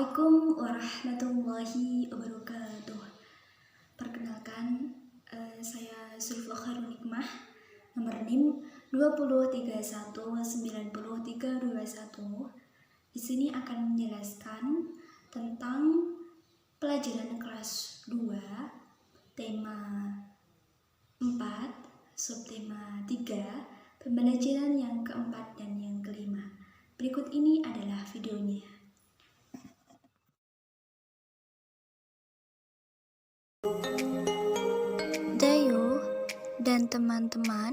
Assalamualaikum warahmatullahi wabarakatuh. Perkenalkan, saya Zulfa Khairul Hikmah, nomor NIM 203190321. Di sini akan menjelaskan tentang pelajaran kelas 2, tema 4, subtema 3, pembelajaran yang keempat dan yang kelima. Berikut ini adalah videonya. Dayu dan teman-teman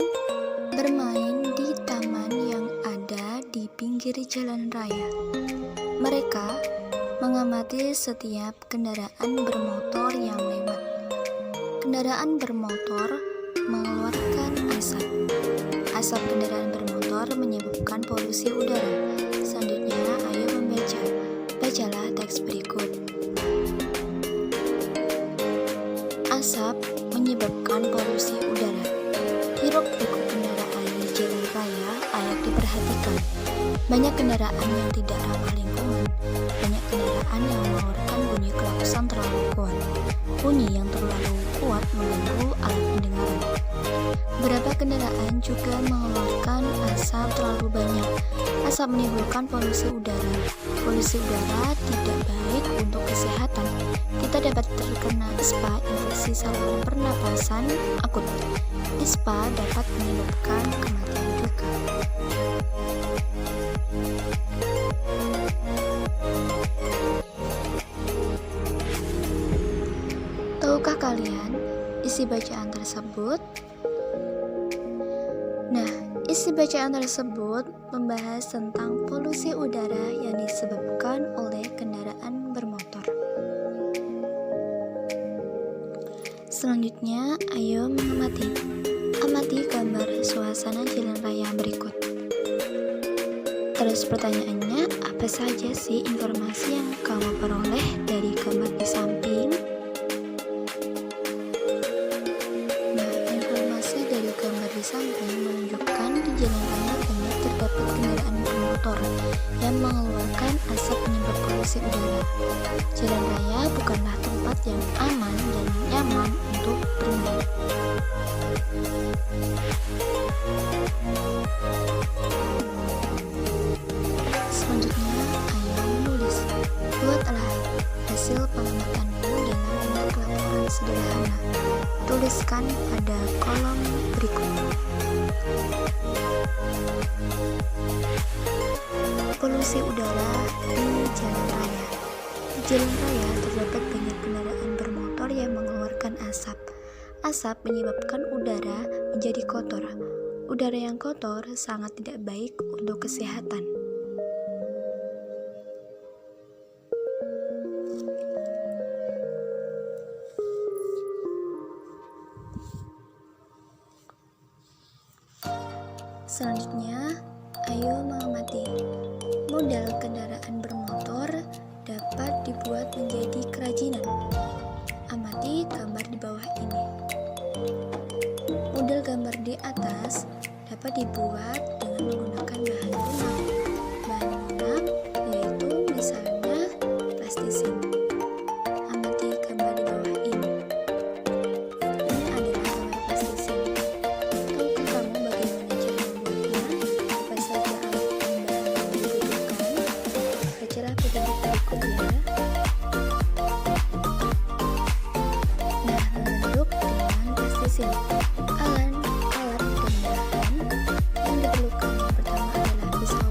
bermain di taman yang ada di pinggir jalan raya. Mereka mengamati setiap kendaraan bermotor yang lewat. Kendaraan bermotor mengeluarkan asap. Asap kendaraan bermotor menyebabkan polusi udara. Selanjutnya, ayo membaca. Bacalah teks berikut. Asap menyebabkan polusi udara. Hiruk-pikuk kendaraan di jalan raya ayo diperhatikan. Banyak kendaraan yang tidak ramah lingkungan. Banyak kendaraan yang mengeluarkan bunyi klakson terlalu kuat. Bunyi yang terlalu kuat mengganggu alat pendengaran. Beberapa kendaraan juga mengeluarkan asap terlalu banyak. Asap menimbulkan polusi udara. Polusi udara tidak baik untuk kesehatan. Kita dapat terkena ISPA, infeksi saluran pernapasan akut. ISPA dapat menyebabkan kematian juga. Tahukah kalian isi bacaan tersebut? Nah, isi bacaan tersebut membahas tentang polusi udara yang disebabkan oleh kendaraan bermotor. Selanjutnya, ayo mengamati. Amati gambar suasana jalan raya berikut. Terus pertanyaannya, apa saja sih informasi yang kamu peroleh dari gambar di samping? Nah, informasi dari gambar di samping menunjukkan di jalan raya banyak terdapat kendaraan bermotor yang mengeluarkan asap penyebab polusi udara. Jalan raya bukanlah tempat yang aman dan nyaman untuk bermain. Selanjutnya, ayo menulis. Buatlah hasil pengamatanmu dalam bentuk laporan sederhana. Tuliskan pada kolom berikut. Polusi udara di jalan raya. Di jalan raya terdapat banyak kendaraan bermotor yang mengeluarkan asap. Asap menyebabkan udara menjadi kotor. Udara yang kotor sangat tidak baik untuk kesehatan. Selanjutnya, ayo mengamati. Model kendaraan bermotor dapat dibuat menjadi kerajinan. Amati gambar di bawah ini. Model gambar di atas dapat dibuat dengan menggunakan bahan lunak. Bahan lunak yaitu misalnya plastisin. Amati gambar di bawah ini. Ini adalah gambar plastisin. Tahukah kamu bagaimana cara membuatnya? Apa saja alat dan bahan yang dibutuhkan? Bacalah petunjuk berikut ya. Nah, membentuk dengan plastisin. Alat dan bahan yang diperlukan yang pertama adalah pisau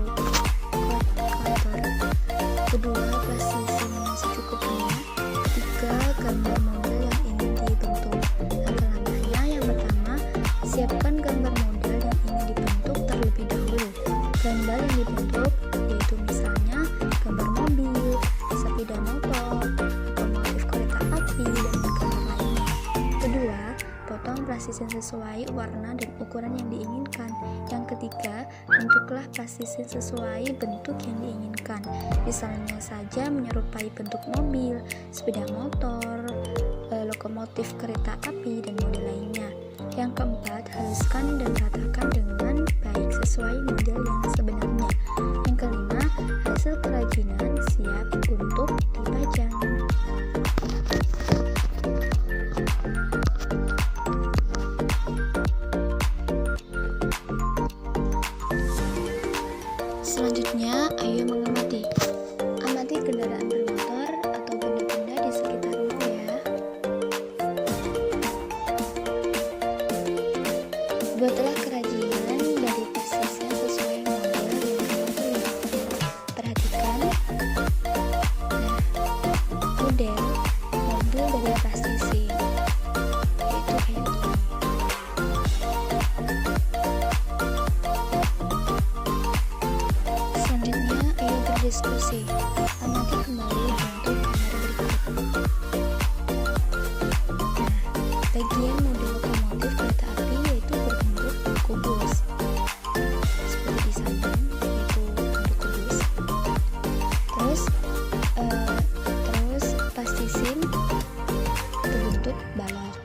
protractor, kedua plastisin yang secukupnya, ketiga gambar model yang ingin dibentuk. Langkah-langkahnya yang pertama, siapkan gambar model yang ingin dibentuk terlebih dahulu. Gambar yang dibentuk yaitu misalnya gambar mobil, sepeda motor, lokomotif kereta api, dan gambar lainnya. Kedua, potong plastisin sesuai warna dan ukuran yang diinginkan. Yang ketiga, bentuklah plastisin sesuai bentuk yang diinginkan. Misalnya saja menyerupai bentuk mobil, sepeda motor, lokomotif kereta api, dan model lainnya. Yang keempat, haluskan dan ratakan dengan baik sesuai model yang sebenarnya. Yang kelima, hasil kerajinan siap untuk diskusi. Amati kembali bentuk gambar berikut. Bagian model lokomotif kereta api yaitu berbentuk kubus. Seperti di samping yaitu bentuk kubus. Terus plastisin berbentuk balok.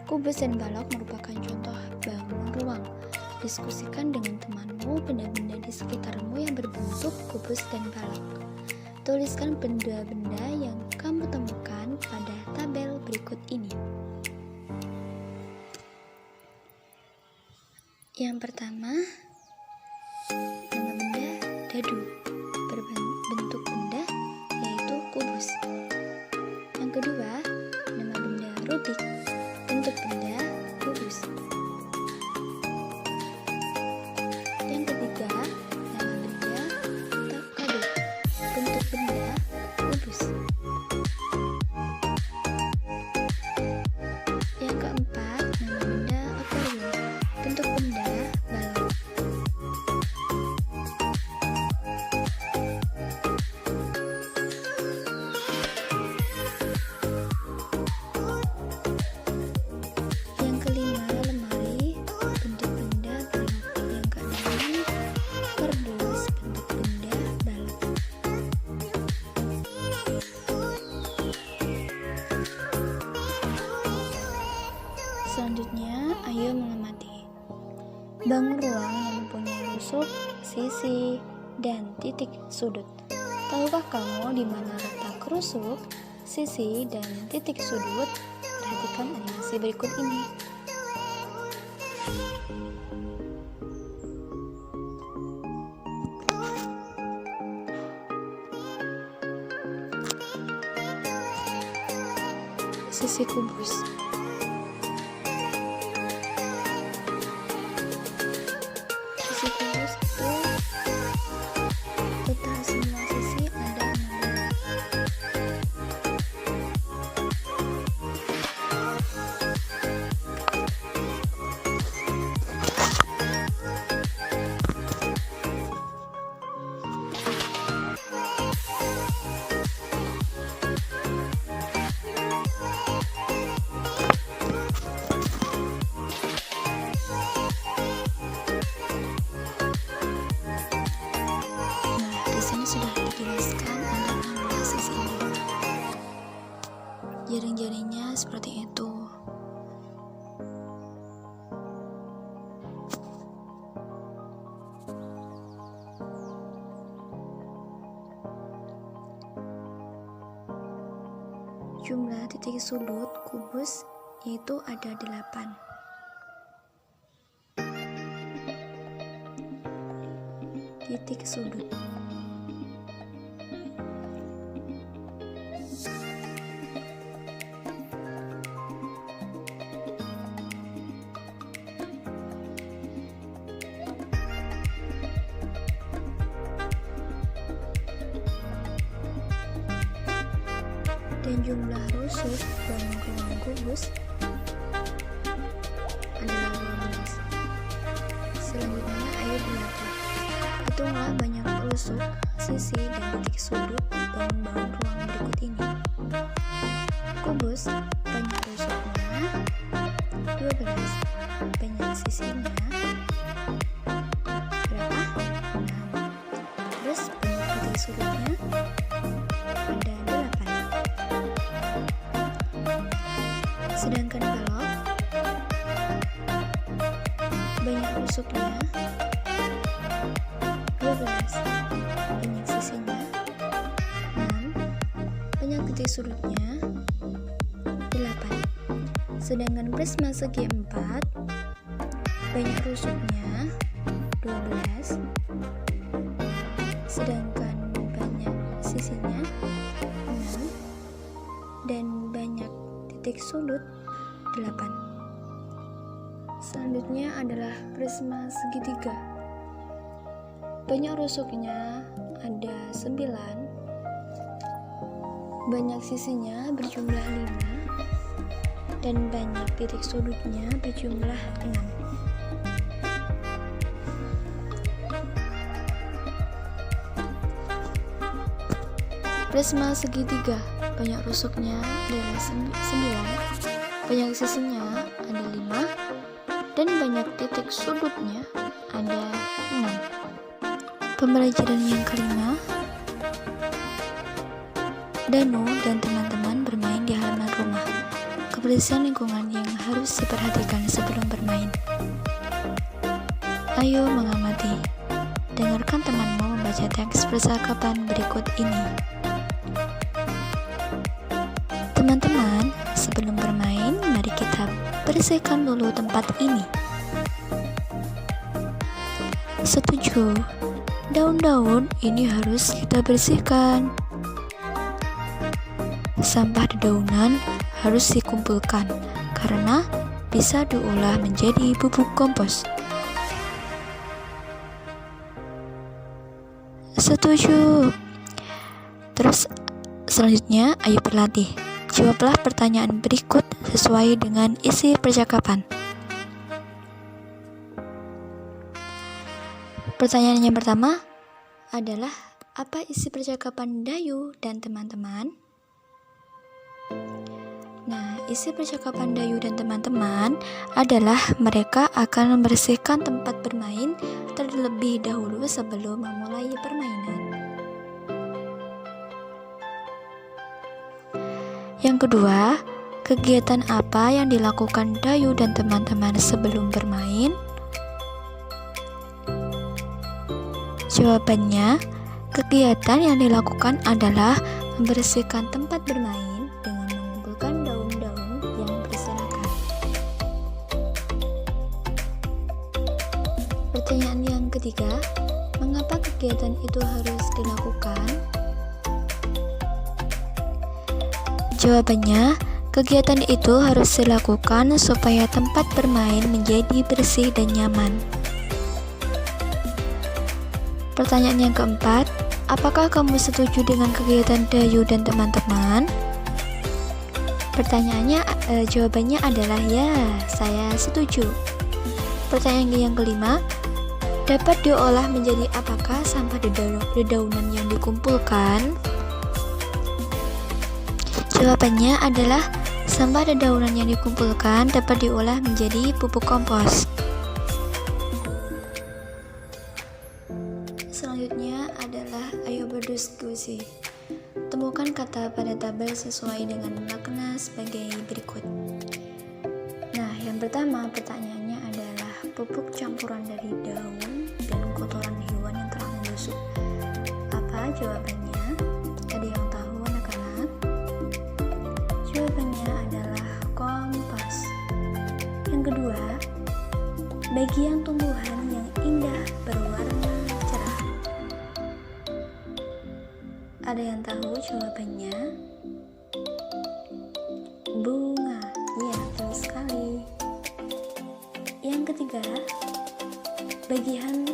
Kubus dan balok merupakan contoh bangun ruang. Diskusikan dengan temanmu benda-benda di sekitarmu yang berbentuk kubus dan balok. Tuliskan benda-benda yang kamu temukan pada tabel berikut ini. Yang pertama, nama benda dadu, berbentuk benda yaitu kubus. Yang kedua, nama benda rubik, bentuk benda kubus. Yang ketiga, nama benda takadu, bentuk benda kubus. Yang keempat, nama benda akuarium, bentuk benda balon. Yang kelima, lemari, bentuk benda balon. Yang keenam, kardus, bentuk benda balon. Selanjutnya, ayo mengamati. Bangun ruang yang mempunyai rusuk, sisi, dan titik sudut. Tahukah kamu di mana letak rusuk, sisi, dan titik sudut? Perhatikan animasi berikut ini. Sisi kubus. Sisi kubus itu total semua sisi ada 16. Di sini sudah dijelaskan ada 16 sisi ini. Jaring-jaringnya seperti itu. Jumlah titik sudut kubus yaitu ada 8. Titik sudut. Dan jumlah rusuk bangun ruang kubus adalah 12. Selanjutnya, ayo diatur. Hitunglah banyak rusuk, sisi, dan titik sudut bangun ruang berikut ini. Kubus, banyak rusuknya 12, banyak sisinya berapa? 6. Terus banyak titik sudutnya ada 8. Sedangkan balok, banyak rusuknya 12, banyak sisinya 6, banyak titik sudutnya 8. Sedangkan prisma segi 4, banyak rusuknya 12, sedangkan banyak sisinya 6, dan banyak titik sudut 8. Selanjutnya adalah prisma segitiga. Banyak rusuknya ada 9, banyak sisinya berjumlah 5, dan banyak titik sudutnya berjumlah 6. Prisma segitiga, banyak rusuknya adalah 9, banyak sisinya ada 5, dan banyak titik sudutnya ada 6. Pembelajaran yang kelima, Danu dan teman-teman bermain di halaman rumah. Kebersihan lingkungan yang harus diperhatikan sebelum bermain. Ayo mengamati. Dengarkan temanmu membaca teks percakapan berikut ini. Teman-teman, sebelum bermain, mari kita bersihkan dulu tempat ini. Setuju. Daun-daun ini harus kita bersihkan. Sampah dedaunan harus dikumpulkan karena bisa diolah menjadi pupuk kompos. Setuju. Terus selanjutnya ayo berlatih. Jawablah pertanyaan berikut sesuai dengan isi percakapan. Pertanyaan yang pertama adalah, apa isi percakapan Dayu dan teman-teman? Nah, isi percakapan Dayu dan teman-teman adalah mereka akan membersihkan tempat bermain terlebih dahulu sebelum memulai permainan. Yang kedua, kegiatan apa yang dilakukan Dayu dan teman-teman sebelum bermain? Jawabannya, kegiatan yang dilakukan adalah membersihkan tempat bermain dengan mengumpulkan daun-daun yang berserakan. Pertanyaan yang ketiga, mengapa kegiatan itu harus dilakukan? Jawabannya, kegiatan itu harus dilakukan supaya tempat bermain menjadi bersih dan nyaman. Pertanyaan yang keempat, apakah kamu setuju dengan kegiatan Dayu dan teman-teman? Jawabannya adalah ya, saya setuju. Pertanyaan yang kelima, dapat diolah menjadi apakah sampah dedaunan yang dikumpulkan? Jawabannya adalah sampah dedaunan yang dikumpulkan dapat diolah menjadi pupuk kompos. Selanjutnya adalah ayo berdiskusi. Temukan kata pada tabel sesuai dengan makna sebagai berikut. Nah, yang pertama pertanyaannya adalah pupuk campuran dari daun dan kotoran hewan yang telah membusuk. Apa jawabannya? Ada yang tahu anak-anak? Jawabannya adalah kompas. Yang kedua, bagian tumbuhan yang indah berwarna cerah. Ada yang tahu jawabannya? Bunga. Ya, betul sekali. Yang ketiga, bagian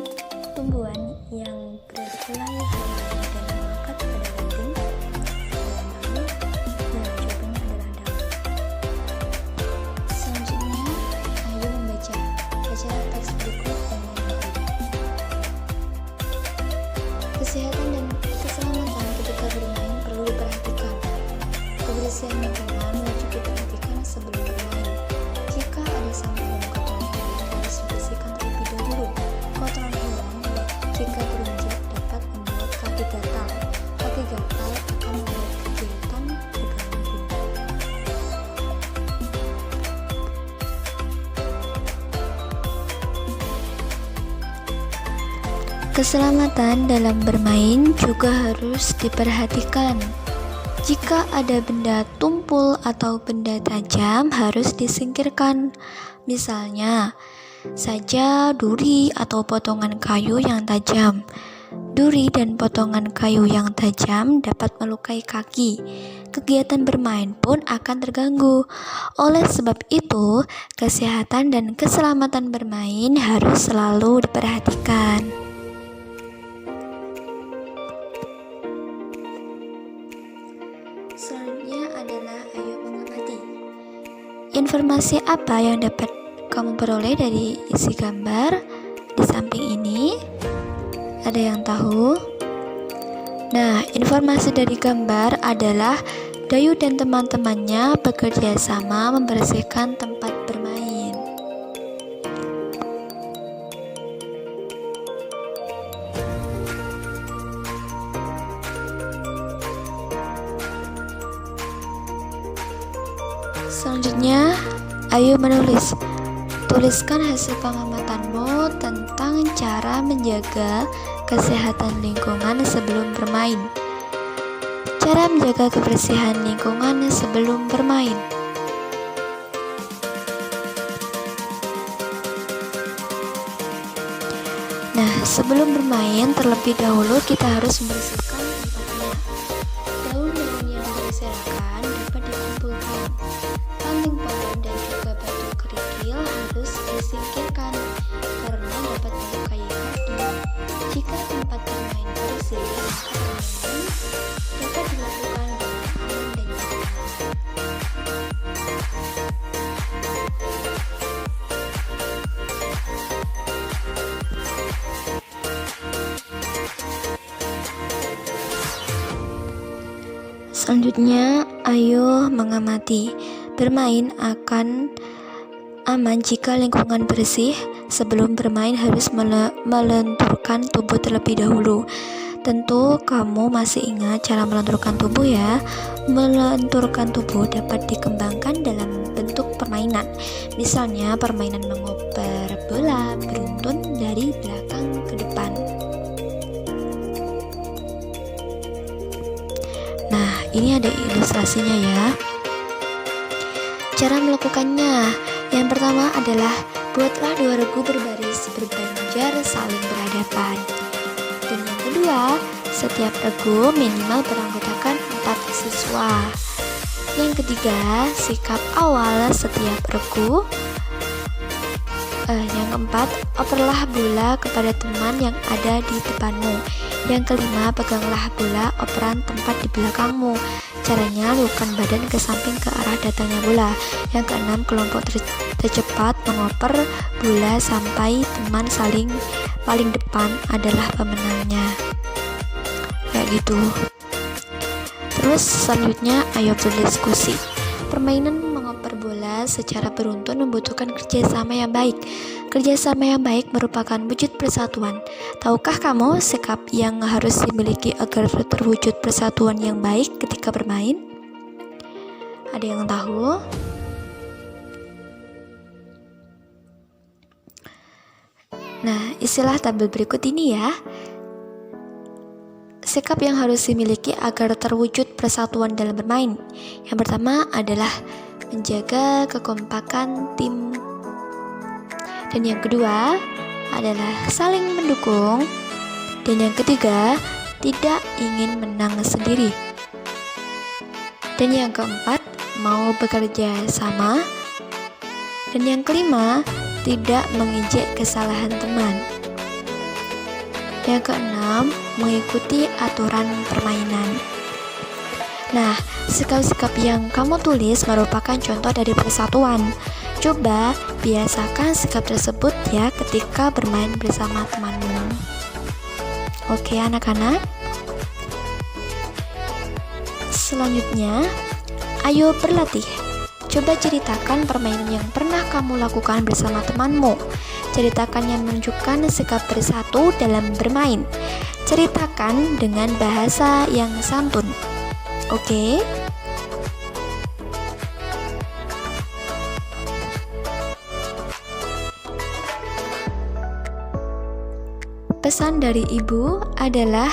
tumbuhan yang berhelai helai dan melekat pada dinding. Jawabannya adalah daun. Selanjutnya, ayo membaca. Baca teks berikut dan mengerti. Kesehatan dan keselamatan ketika bermain perlu diperhatikan. Kebersihan lingkungan wajib diperhatikan sebelum bermain. Jika ada sampah dan kotoran hewan harus dibersihkan terlebih dahulu. Kotoran hewan jika berinjak dapat membuat kaki gatal. Kaki gatal akan membuat kegiatan terganggu. Keselamatan dalam bermain juga harus diperhatikan. Jika ada benda tumpul atau benda tajam harus disingkirkan. Misalnya saja duri atau potongan kayu yang tajam. Duri dan potongan kayu yang tajam dapat melukai kaki. Kegiatan bermain pun akan terganggu. Oleh sebab itu, kesehatan dan keselamatan bermain harus selalu diperhatikan. Selanjutnya adalah ayo mengamati. Informasi apa yang dapat kamu peroleh dari isi gambar di samping ini? Ada yang tahu? Nah, informasi dari gambar adalah Dayu dan teman-temannya bekerja sama membersihkan tempat bermain. Selanjutnya, ayo menulis. Tuliskan hasil pengamatanmu tentang cara menjaga kesehatan lingkungan sebelum bermain. Cara menjaga kebersihan lingkungan sebelum bermain. Nah, sebelum bermain terlebih dahulu kita harus membersihkan tempatnya. Daun-daun yang berserakan dapat dikumpulkan. Ranting pohon dan juga batu kerikil harus disingkirkan karena dapat melukai kaki. Jika tempat bermain bersih, permainan dapat dilakukan dengan aman dan nyaman. Selanjutnya, ayo mengamati. Bermain akan aman jika lingkungan bersih. Sebelum bermain harus melenturkan tubuh terlebih dahulu. Tentu kamu masih ingat cara melenturkan tubuh ya. Melenturkan tubuh dapat dikembangkan dalam bentuk permainan. Misalnya permainan mengoper bola beruntun dari belakang ke depan. Nah, ini ada ilustrasinya ya. Cara melakukannya, yang pertama adalah buatlah 2 regu berbaris berbanjar saling berhadapan. Dan yang kedua, setiap regu minimal beranggotakan 4 siswa. Yang ketiga, sikap awal setiap regu. Yang keempat, operlah bola kepada teman yang ada di depanmu. Yang kelima, peganglah bola operan tempat di belakangmu. Caranya, lakukan badan ke samping ke arah datangnya bola. Yang keenam, kelompok tercepat mengoper bola sampai teman paling depan adalah pemenangnya. Kayak gitu. Terus selanjutnya, ayo berdiskusi. Permainan mengoper bola secara beruntun membutuhkan kerjasama yang baik. Kerjasama yang baik merupakan wujud persatuan. Tahukah kamu sikap yang harus dimiliki agar terwujud persatuan yang baik ketika bermain? Ada yang tahu? Nah, istilah tabel berikut ini ya. Sikap yang harus dimiliki agar terwujud persatuan dalam bermain. Yang pertama adalah menjaga kekompakan tim. Dan yang kedua adalah saling mendukung. Dan yang ketiga, tidak ingin menang sendiri. Dan yang keempat, mau bekerja sama. Dan yang kelima, tidak menginjek kesalahan teman. Yang keenam, mengikuti aturan permainan. Nah, sikap-sikap yang kamu tulis merupakan contoh dari persatuan. Coba biasakan sikap tersebut ya ketika bermain bersama temanmu. Oke anak-anak. Selanjutnya, ayo berlatih. Coba ceritakan permainan yang pernah kamu lakukan bersama temanmu. Ceritakan yang menunjukkan sikap bersatu dalam bermain. Ceritakan dengan bahasa yang santun. Oke? Pesan dari ibu adalah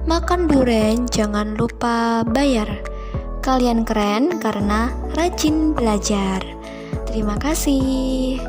makan durian jangan lupa bayar. Kalian keren karena rajin belajar. Terima kasih.